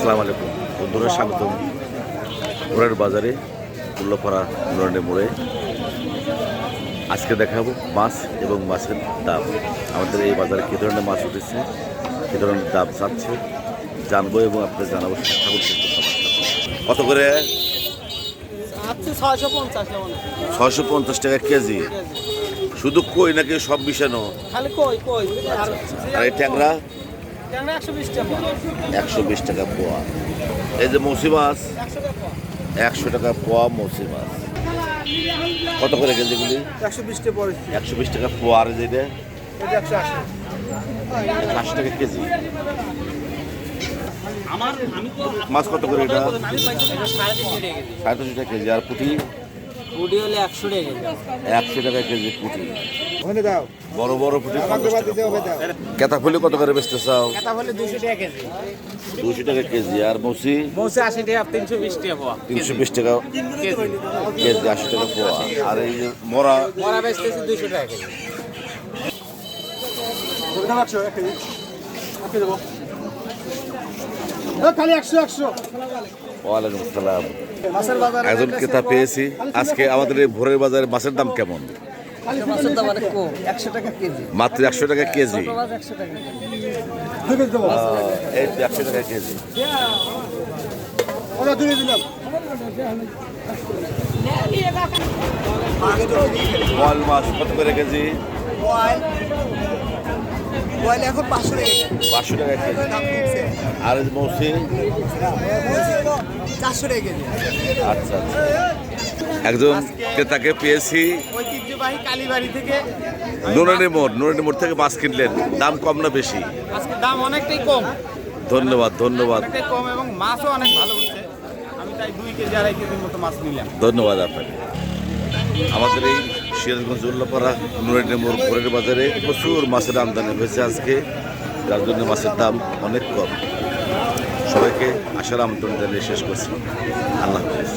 আসসালামু আলাইকুম বন্ধুরা, স্বাগতম ঘোড়ার বাজারে উল্লাপাড়া নুরানি মোড়ে। আজকে দেখাবো মাছ এবং মাছের দাম। আমাদের এই বাজারে কী ধরনের মাছ উঠেছে, কী ধরনের দাম চাচ্ছে জানবো এবং আপনাদের জানাবো। ঠাকুর কত করে? 650 টাকা কেজি। শুধু কই নাকি সব মিশানো? আর এই ট্যাংরা 120 টাকা পোয়া। এই যে মৌসি মাছ 100 টাকা পোয়া। মৌসি মাছ কত করে কেজিগুলি? 120 টাকা পোয়া। আর যেটা 80 টাকা কেজি। মাছ কত করে এটা? 350 টাকা কেজি। আর পুঁটি? পুঁটি হলে 100 টাকা কেজি। 100 টাকা কেজি পুঁটি। বড় বড় পুঁটি। কেতা ফুলি কত করে বেচতে চাও? কেতা হলে 200 টাকা কেজি। 200 টাকা কেজি। আর মৌসি? মৌসি 80 টাকা, 320 টাকা পোয়া। 320 টাকা কেজি, 80 টাকা পোয়া। আর এই যে মরা? মরা বেচতেছি 200 টাকা কেজি। ওয়ালাইকুম আসসালাম। একজন ক্রেতা পেয়েছি। আজকে আমাদের এই ভোরের বাজারে মাছের দাম কেমন? মাছের দাম অনেক কম, 100 টাকা কেজি। মাত্র 100 টাকা কেজি। ছোট মাছ 100 টাকা কেজি। এই তো 100 টাকা কেজি। বল মাছ কত করে কেজি? এখন 500 টাকা। 500 টাকা কেজি। আর এই মৌসি? 400 টাকা কেজি। আচ্ছা আচ্ছা। একজন ক্রেতাকে পেয়েছি ঐতিহ্যবাহী কালীবাড়ি থেকে। নুরানি মোড় থেকে মাছ কিনলেন। দাম কম না বেশি? আজকে দাম অনেকটাই কম, ধন্যবাদ ধন্যবাদ অনেকটাই কম এবং মাছও অনেক ভালো হচ্ছে। আমি তাই 2 কেজি 2.5 কেজির মতো মাছ নিলাম। ধন্যবাদ আপনাকে। আমাদের এই সিরাজগঞ্জ উল্লাপাড়া নুরানি মোড় ভোরের বাজারে প্রচুর মাছের আমদানি হয়েছে আজকে, যার জন্য মাছের দাম অনেক কম। সবাইকে আশার আমন্ত্রণ জানিয়ে শেষ করছি। আল্লাহ হাফেজ।